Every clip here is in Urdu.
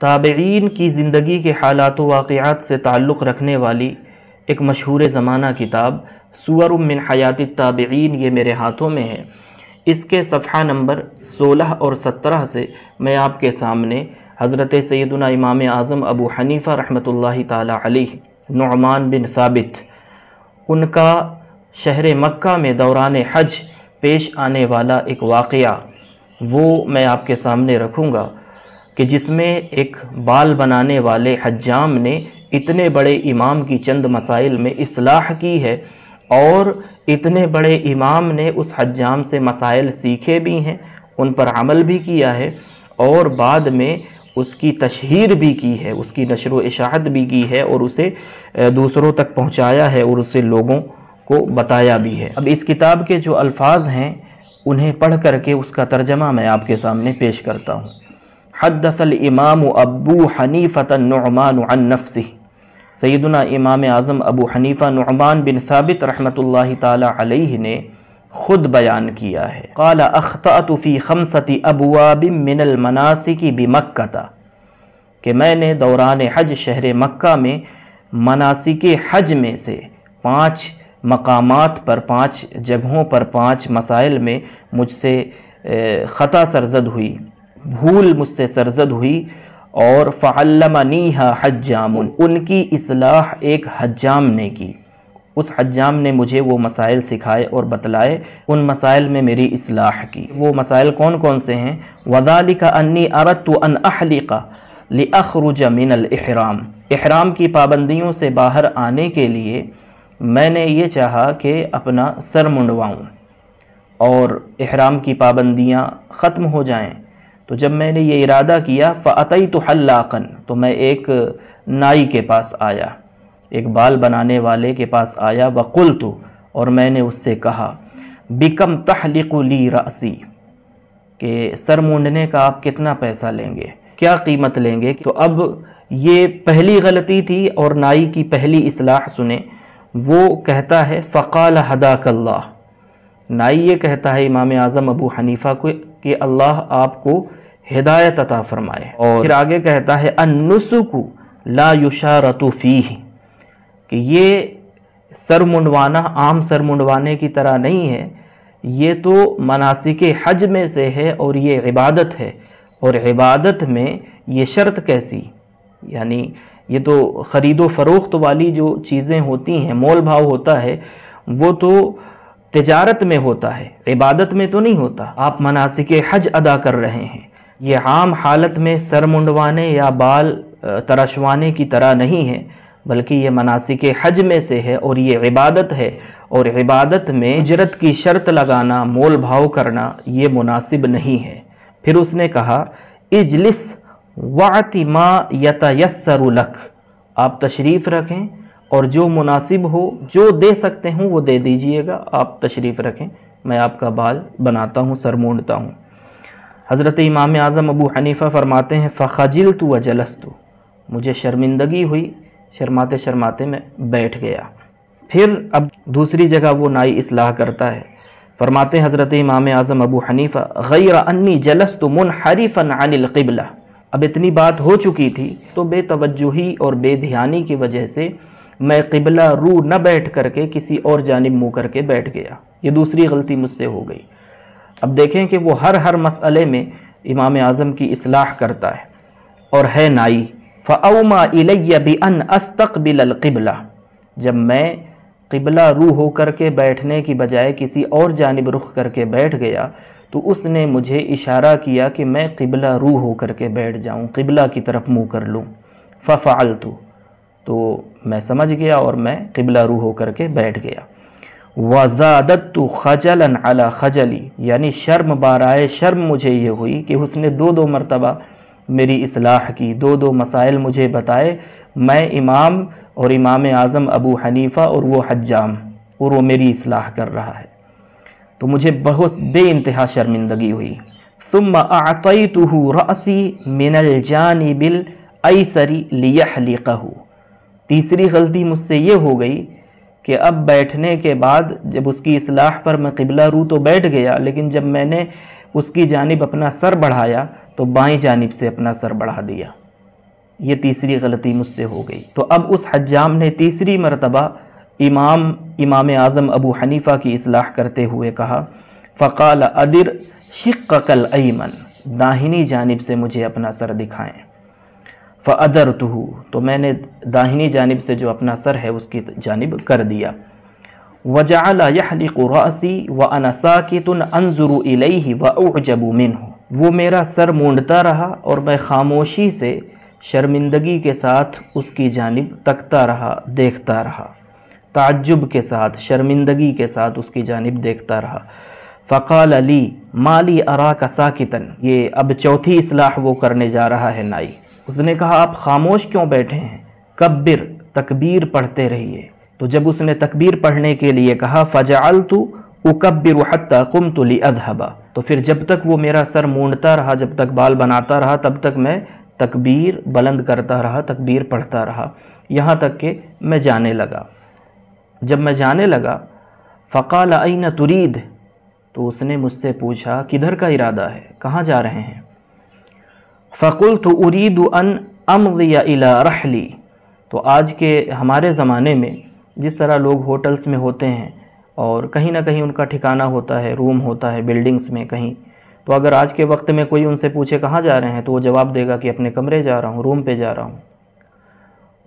تابعین کی زندگی کے حالات و واقعات سے تعلق رکھنے والی ایک مشہور زمانہ کتاب سور من حیات التابعین یہ میرے ہاتھوں میں ہے۔ اس کے صفحہ نمبر 16 اور 17 سے میں آپ کے سامنے حضرت سیدنا امام اعظم ابو حنیفہ رحمۃ اللہ تعالی علیہ نعمان بن ثابت ان کا شہر مکہ میں دوران حج پیش آنے والا ایک واقعہ وہ میں آپ کے سامنے رکھوں گا کہ جس میں ایک بال بنانے والے حجام نے اتنے بڑے امام کی چند مسائل میں اصلاح کی ہے، اور اتنے بڑے امام نے اس حجام سے مسائل سیکھے بھی ہیں، ان پر عمل بھی کیا ہے، اور بعد میں اس کی تشہیر بھی کی ہے، اس کی نشر و اشاعت بھی کی ہے، اور اسے دوسروں تک پہنچایا ہے اور اسے لوگوں کو بتایا بھی ہے۔ اب اس کتاب کے جو الفاظ ہیں انہیں پڑھ کر کے اس کا ترجمہ میں آپ کے سامنے پیش کرتا ہوں۔ حدث الامام ابو حنیفۃ النعمان عن نفسہ، سیدنا امام اعظم ابو حنیفہ نعمان بن ثابت رحمۃ اللہ تعالی علیہ نے خود بیان کیا ہے، قال اخطأت فی 5 ابواب من المناسک بمکہ، کہ میں نے دوران حج شہر مکہ میں مناسک حج میں سے 5 مقامات پر 5 جگہوں پر 5 مسائل میں مجھ سے خطا سرزد ہوئی، بھول مجھ سے سرزد ہوئی، اور فعلمنیہا حجام، ان کی اصلاح ایک حجام نے کی، اس حجام نے مجھے وہ مسائل سکھائے اور بتلائے، ان مسائل میں میری اصلاح کی۔ وہ مسائل کون کون سے ہیں؟ وَذَلِكَ أَنِّي أَرَدْتُ أَنْ أَحْلِقَ لِأَخْرُجَ مِنَ الْإِحْرَامِ، احرام کی پابندیوں سے باہر آنے کے لیے میں نے یہ چاہا کہ اپنا سر منڈواؤں اور احرام کی پابندیاں ختم ہو جائیں۔ تو جب میں نے یہ ارادہ کیا فَأَتَيْتُ حَلَّاقًا، تو میں ایک نائی کے پاس آیا، ایک بال بنانے والے کے پاس آیا، وَقُلْتُ، اور میں نے اس سے کہا، بِكَمْ تَحْلِقُ لِي رَأْسِي، کہ سر مونڈنے کا آپ کتنا پیسہ لیں گے، کیا قیمت لیں گے؟ تو اب یہ پہلی غلطی تھی، اور نائی کی پہلی اصلاح سنیں، وہ کہتا ہے فَقَالَ هَدَاكَ اللَّهُ، نائی یہ کہتا ہے امام اعظم ابو حنیفہ کو کہ اللہ آپ کو ہدایت عطا فرمائے، اور پھر آگے کہتا ہے النسک لا یشارط فیہ، کہ یہ سر منڈوانا عام سر منڈوانے کی طرح نہیں ہے، یہ تو مناسک حج میں سے ہے، اور یہ عبادت ہے، اور عبادت میں یہ شرط کیسی؟ یعنی یہ تو خرید و فروخت والی جو چیزیں ہوتی ہیں، مول بھاؤ ہوتا ہے، وہ تو تجارت میں ہوتا ہے، عبادت میں تو نہیں ہوتا۔ آپ مناسک حج ادا کر رہے ہیں، یہ عام حالت میں سر منڈوانے یا بال ترشوانے کی طرح نہیں ہے، بلکہ یہ مناسک حج میں سے ہے، اور یہ عبادت ہے، اور عبادت میں اجرت کی شرط لگانا، مول بھاؤ کرنا یہ مناسب نہیں ہے۔ پھر اس نے کہا اجلس وَعْتِ مَا يَتَيَسَّرُ لَكَ، آپ تشریف رکھیں اور جو مناسب ہو، جو دے سکتے ہوں وہ دے دیجئے گا، آپ تشریف رکھیں، میں آپ کا بال بناتا ہوں، سر مونڈتا ہوں۔ حضرت امام اعظم ابو حنیفہ فرماتے ہیں فَخَجِلْتُ وَجَلَسْتُ، مجھے شرمندگی ہوئی، شرماتے شرماتے میں بیٹھ گیا۔ پھر اب دوسری جگہ وہ نائی اصلاح کرتا ہے، فرماتے ہیں حضرت امام اعظم ابو حنیفہ غیر انی جلست منحرفا عن القبلہ، اب اتنی بات ہو چکی تھی تو بے توجہی اور بے دھیانی کی وجہ سے میں قبلہ رو نہ بیٹھ کر کے کسی اور جانب منہ کر کے بیٹھ گیا، یہ دوسری غلطی مجھ سے ہو گئی۔ اب دیکھیں کہ وہ ہر مسئلے میں امام اعظم کی اصلاح کرتا ہے، اور ہے نائی۔ فَأَوْمَا إِلَيَّ بِأَنْ أَسْتَقْبِلَ الْقِبْلَةَ، جب میں قبلہ رو ہو کر کے بیٹھنے کی بجائے کسی اور جانب رخ کر کے بیٹھ گیا، تو اس نے مجھے اشارہ کیا کہ میں قبلہ رو ہو کر کے بیٹھ جاؤں، قبلہ کی طرف منہ کر لوں۔ فَفَعَلْتُ، تو میں سمجھ گیا اور میں قبلہ رو ہو کر کے بیٹھ گیا۔ وَزَادَتُ خَجَلًا عَلَى خَجَلِي، یعنی شرم بارائے شرم مجھے یہ ہوئی کہ اس نے 2 مرتبہ میری اصلاح کی، 2 مسائل مجھے بتائے، میں امام اور امام اعظم ابو حنیفہ اور وہ حجام، اور وہ میری اصلاح کر رہا ہے، تو مجھے بہت بے انتہا شرمندگی ہوئی۔ ثم اعطیتہ رأسی من الجانب الایسر لیحلقہ، تیسری غلطی مجھ سے یہ ہو گئی کہ اب بیٹھنے کے بعد جب اس کی اصلاح پر میں قبلہ رو تو بیٹھ گیا، لیکن جب میں نے اس کی جانب اپنا سر بڑھایا تو بائیں جانب سے اپنا سر بڑھا دیا، یہ تیسری غلطی مجھ سے ہو گئی۔ تو اب اس حجام نے تیسری مرتبہ امام اعظم ابو حنیفہ کی اصلاح کرتے ہوئے کہا، فقال ادر شقک الایمن، داہنی جانب سے مجھے اپنا سر دکھائیں۔ فادرتہ، تو میں نے داہنی جانب سے جو اپنا سر ہے اس کی جانب کر دیا۔ وجعل يحلق رأسی وانا ساکت انظر الیہ واعجب منہ، وہ میرا سر مونڈتا رہا اور میں خاموشی سے شرمندگی کے ساتھ اس کی جانب تکتا رہا، دیکھتا رہا، تعجب کے ساتھ، شرمندگی کے ساتھ اس کی جانب دیکھتا رہا۔ فقال لی ما لی اراک ساکتا، یہ اب چوتھی اصلاح وہ کرنے جا رہا ہے نائی۔ اس نے کہا آپ خاموش کیوں بیٹھے ہیں؟ کبر، تکبیر پڑھتے رہیے۔ تو جب اس نے تکبیر پڑھنے کے لیے کہا فجعلت اکبر حتی قمت لاذهب، تو پھر جب تک وہ میرا سر مونڈتا رہا، جب تک بال بناتا رہا، تب تک میں تکبیر بلند کرتا رہا، تکبیر پڑھتا رہا، یہاں تک کہ میں جانے لگا۔ جب میں جانے لگا فقال این ترید، تو اس نے مجھ سے پوچھا کدھر کا ارادہ ہے، کہاں جا رہے ہیں؟ فقلت ارید ان امضی الی رحلی، تو آج کے ہمارے زمانے میں جس طرح لوگ ہوٹلز میں ہوتے ہیں اور کہیں نہ کہیں ان کا ٹھکانہ ہوتا ہے، روم ہوتا ہے بلڈنگز میں کہیں، تو اگر آج کے وقت میں کوئی ان سے پوچھے کہاں جا رہے ہیں تو وہ جواب دے گا کہ اپنے کمرے جا رہا ہوں، روم پہ جا رہا ہوں۔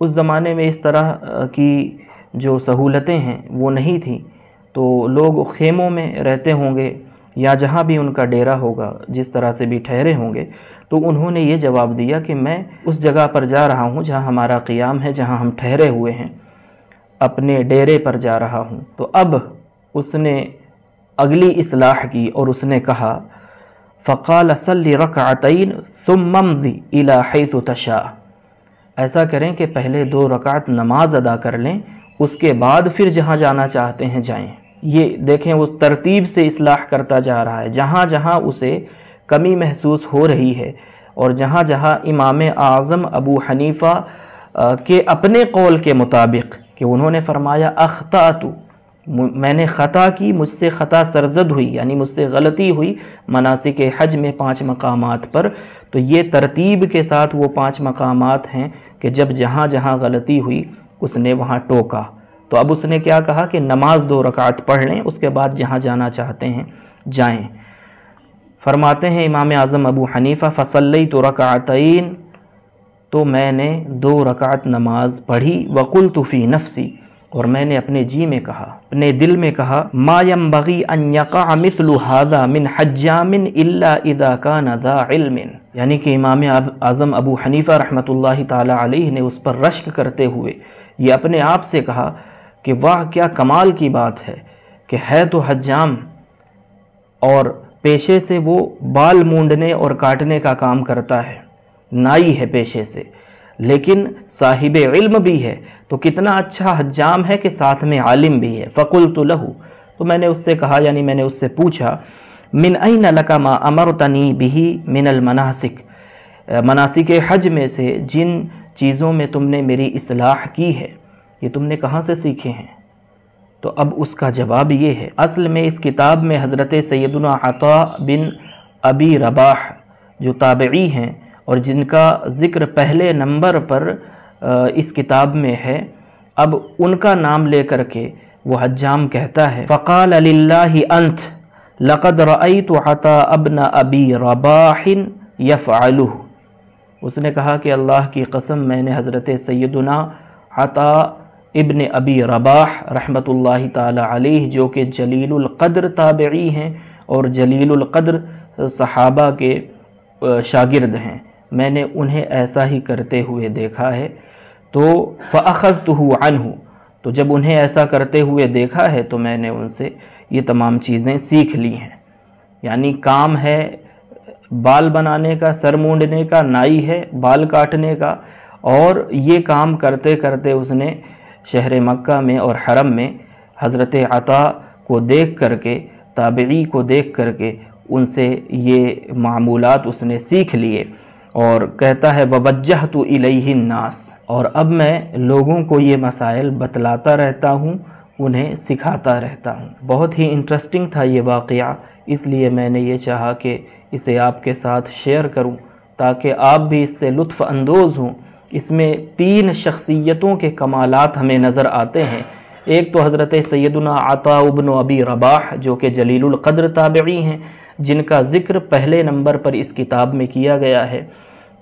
اس زمانے میں اس طرح کی جو سہولتیں ہیں وہ نہیں تھیں، تو لوگ خیموں میں رہتے ہوں گے یا جہاں بھی ان کا ڈیرا ہوگا، جس طرح سے بھی ٹھہرے ہوں گے، تو انہوں نے یہ جواب دیا کہ میں اس جگہ پر جا رہا ہوں جہاں ہمارا قیام ہے، جہاں ہم ٹھہرے ہوئے ہیں، اپنے ڈیرے پر جا رہا ہوں۔ تو اب اس نے اگلی اصلاح کی اور اس نے کہا فقال صلی رکعتین ثم امضی الی حیث تشاء، ایسا کریں کہ پہلے 2 رکعت نماز ادا کر لیں، اس کے بعد پھر جہاں جانا چاہتے ہیں جائیں۔ یہ دیکھیں اس ترتیب سے اصلاح کرتا جا رہا ہے، جہاں جہاں اسے کمی محسوس ہو رہی ہے اور جہاں جہاں امام اعظم ابو حنیفہ کے اپنے قول کے مطابق کہ انہوں نے فرمایا اخطأت، میں نے خطا کی، مجھ سے خطا سرزد ہوئی، یعنی مجھ سے غلطی ہوئی مناسک حج میں 5 مقامات پر، تو یہ ترتیب کے ساتھ وہ 5 مقامات ہیں کہ جب جہاں جہاں غلطی ہوئی اس نے وہاں ٹوکا۔ تو اب اس نے کیا کہا کہ نماز 2 رکعت پڑھ لیں، اس کے بعد جہاں جانا چاہتے ہیں جائیں۔ فرماتے ہیں امام اعظم ابو حنیفہ فصلیت رکعتین، تو میں نے 2 رکعت نماز پڑھی، وقلت فی نفسی، اور میں نے اپنے جی میں کہا، اپنے دل میں کہا ما ينبغي ان يقع مثل هذا من حجام الا اذا كان ذا علم، یعنی کہ امام اعظم ابو حنیفہ رحمۃ اللہ تعالی علیہ نے اس پر رشک کرتے ہوئے یہ اپنے آپ سے کہا کہ واہ کیا کمال کی بات ہے کہ ہے تو حجام اور پیشے سے وہ بال مونڈنے اور کاٹنے کا کام کرتا ہے، نائی ہے پیشے سے، لیکن صاحب علم بھی ہے، تو کتنا اچھا حجام ہے کہ ساتھ میں عالم بھی ہے۔ فقلت لہ، تو میں نے اس سے کہا، یعنی میں نے اس سے پوچھا من این لک ما امرتنی بہ من المناسک، مناسک حج میں سے جن چیزوں میں تم نے میری اصلاح کی ہے یہ تم نے کہاں سے سیکھے ہیں؟ تو اب اس کا جواب یہ ہے، اصل میں اس کتاب میں حضرت سیدنا عطاء بن ابی رباح جو تابعی ہیں اور جن کا ذکر پہلے نمبر پر اس کتاب میں ہے، اب ان کا نام لے کر کے وہ حجام کہتا ہے فقال للہ انت لقد رأیت عطاء ابن ابی رباح یفعلہ، اس نے کہا کہ اللہ کی قسم میں نے حضرت سیدنا عطاء ابن ابی رباح رحمۃ اللہ تعالی علیہ جو کہ جلیل القدر تابعی ہیں اور جلیل القدر صحابہ کے شاگرد ہیں، میں نے انہیں ایسا ہی کرتے ہوئے دیکھا ہے، تو فأخذتہ عنہ، تو جب انہیں ایسا کرتے ہوئے دیکھا ہے تو میں نے ان سے یہ تمام چیزیں سیکھ لی ہیں۔ یعنی کام ہے بال بنانے کا، سر مونڈنے کا، نائی ہے بال کاٹنے کا، اور یہ کام کرتے کرتے اس نے شہر مکہ میں اور حرم میں حضرت عطاء کو دیکھ کر کے، تابعی کو دیکھ کر کے ان سے یہ معمولات اس نے سیکھ لیے، اور کہتا ہے ووجہت الیہ الناس، اور اب میں لوگوں کو یہ مسائل بتلاتا رہتا ہوں، انہیں سکھاتا رہتا ہوں۔ بہت ہی انٹرسٹنگ تھا یہ واقعہ، اس لیے میں نے یہ چاہا کہ اسے آپ کے ساتھ شیئر کروں تاکہ آپ بھی اس سے لطف اندوز ہوں اس میں 3 شخصیتوں کے کمالات ہمیں نظر آتے ہیں۔ ایک تو حضرت سیدنا عطاء بن ابی رباح جو کہ جلیل القدر تابعی ہیں، جن کا ذکر پہلے نمبر پر اس کتاب میں کیا گیا ہے۔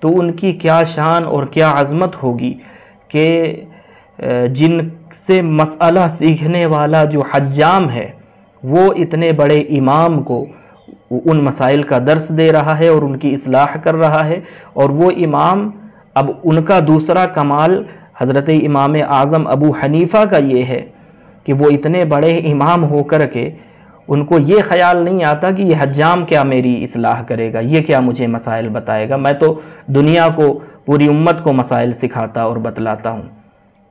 تو ان کی کیا شان اور کیا عظمت ہوگی کہ جن سے مسئلہ سیکھنے والا جو حجام ہے وہ اتنے بڑے امام کو ان مسائل کا درس دے رہا ہے اور ان کی اصلاح کر رہا ہے، اور وہ امام، اب ان کا دوسرا کمال حضرت امام اعظم ابو حنیفہ کا یہ ہے کہ وہ اتنے بڑے امام ہو کر کے ان کو یہ خیال نہیں آتا کہ یہ حجام کیا میری اصلاح کرے گا، یہ کیا مجھے مسائل بتائے گا، میں تو دنیا کو، پوری امت کو مسائل سکھاتا اور بتلاتا ہوں۔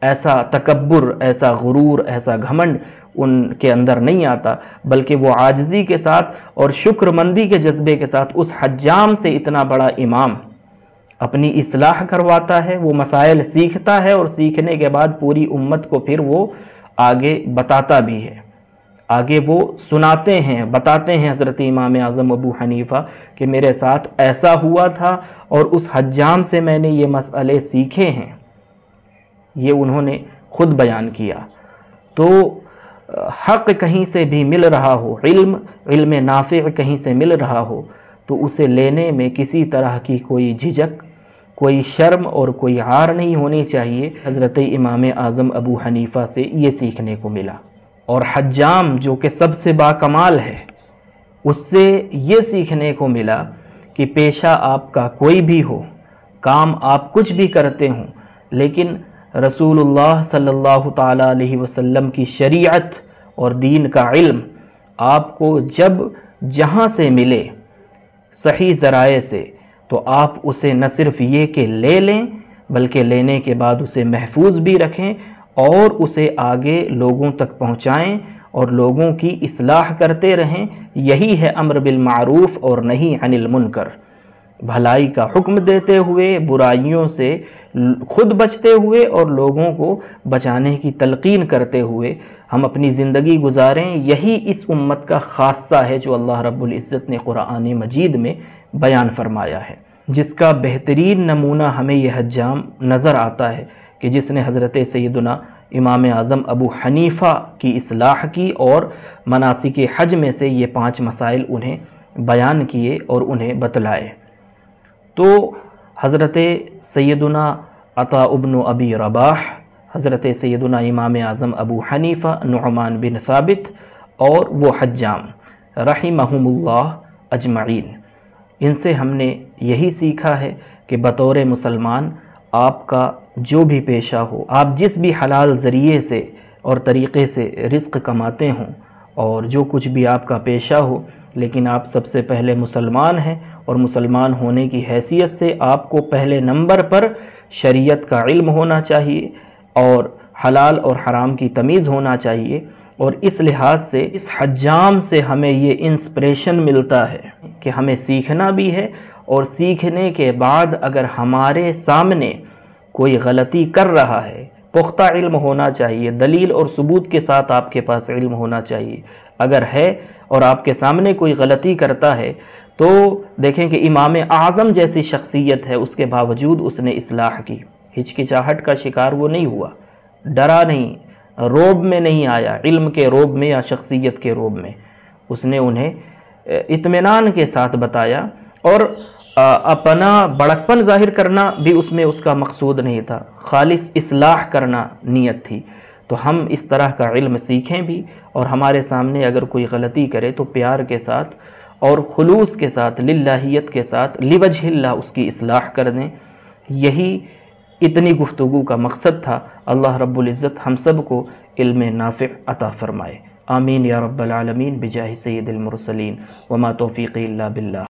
ایسا تکبر، ایسا غرور، ایسا گھمنڈ ان کے اندر نہیں آتا، بلکہ وہ عاجزی کے ساتھ اور شکر مندی کے جذبے کے ساتھ اس حجام سے اتنا بڑا امام اپنی اصلاح کرواتا ہے، وہ مسائل سیکھتا ہے اور سیکھنے کے بعد پوری امت کو پھر وہ آگے بتاتا بھی ہے، آگے وہ سناتے ہیں، بتاتے ہیں حضرت امام اعظم ابو حنیفہ کہ میرے ساتھ ایسا ہوا تھا اور اس حجام سے میں نے یہ مسئلے سیکھے ہیں، یہ انہوں نے خود بیان کیا۔ تو حق کہیں سے بھی مل رہا ہو، علم نافع کہیں سے مل رہا ہو تو اسے لینے میں کسی طرح کی کوئی جھجک، کوئی شرم اور کوئی عار نہیں ہونی چاہیے۔ حضرت امام اعظم ابو حنیفہ سے یہ سیکھنے کو ملا۔ اور حجام جو کہ سب سے باکمال ہے، اس سے یہ سیکھنے کو ملا کہ پیشہ آپ کا کوئی بھی ہو، کام آپ کچھ بھی کرتے ہوں، لیکن رسول اللہ صلی اللہ تعالیٰ علیہ وسلم کی شریعت اور دین کا علم آپ کو جب جہاں سے ملے صحیح ذرائع سے، تو آپ اسے نہ صرف یہ کہ لے لیں بلکہ لینے کے بعد اسے محفوظ بھی رکھیں اور اسے آگے لوگوں تک پہنچائیں اور لوگوں کی اصلاح کرتے رہیں۔ یہی ہے امر بالمعروف اور نہی عن المنکر، بھلائی کا حکم دیتے ہوئے، برائیوں سے خود بچتے ہوئے اور لوگوں کو بچانے کی تلقین کرتے ہوئے ہم اپنی زندگی گزاریں۔ یہی اس امت کا خاصہ ہے جو اللہ رب العزت نے قرآن مجید میں بیان فرمایا ہے، جس کا بہترین نمونہ ہمیں یہ حجام نظر آتا ہے کہ جس نے حضرت سیدنا امام اعظم ابو حنیفہ کی اصلاح کی اور مناسک حج میں سے یہ 5 مسائل انہیں بیان کیے اور انہیں بتلائے۔ تو حضرت سیدنا عطاء بن ابی رباح، حضرت سیدنا امام اعظم ابو حنیفہ نعمان بن ثابت اور وہ حجام رحمہم اللہ اجمعین، ان سے ہم نے یہی سیکھا ہے کہ بطور مسلمان آپ کا جو بھی پیشہ ہو، آپ جس بھی حلال ذریعے سے اور طریقے سے رزق کماتے ہوں اور جو کچھ بھی آپ کا پیشہ ہو، لیکن آپ سب سے پہلے مسلمان ہیں اور مسلمان ہونے کی حیثیت سے آپ کو پہلے نمبر پر شریعت کا علم ہونا چاہیے اور حلال اور حرام کی تمیز ہونا چاہیے۔ اور اس لحاظ سے اس حجام سے ہمیں یہ انسپریشن ملتا ہے کہ ہمیں سیکھنا بھی ہے، اور سیکھنے کے بعد اگر ہمارے سامنے کوئی غلطی کر رہا ہے، پختہ علم ہونا چاہیے، دلیل اور ثبوت کے ساتھ آپ کے پاس علم ہونا چاہیے۔ اگر ہے اور آپ کے سامنے کوئی غلطی کرتا ہے تو دیکھیں کہ امام اعظم جیسی شخصیت ہے، اس کے باوجود اس نے اصلاح کی، ہچکچاہٹ کا شکار وہ نہیں ہوا، ڈرا نہیں، روب میں نہیں آیا، علم کے روب میں یا شخصیت کے روب میں، اس نے انہیں اطمینان کے ساتھ بتایا، اور اپنا بڑکپن ظاہر کرنا بھی اس میں اس کا مقصود نہیں تھا، خالص اصلاح کرنا نیت تھی۔ تو ہم اس طرح کا علم سیکھیں بھی، اور ہمارے سامنے اگر کوئی غلطی کرے تو پیار کے ساتھ اور خلوص کے ساتھ، للہیت کے ساتھ، لوجہ اللہ اس کی اصلاح کر دیں۔ یہی اتنی گفتگو کا مقصد تھا۔ اللہ رب العزت ہم سب کو علم نافع عطا فرمائے، آمین یا رب العالمین، بجاہ سید المرسلین، وما توفیقی الا باللہ۔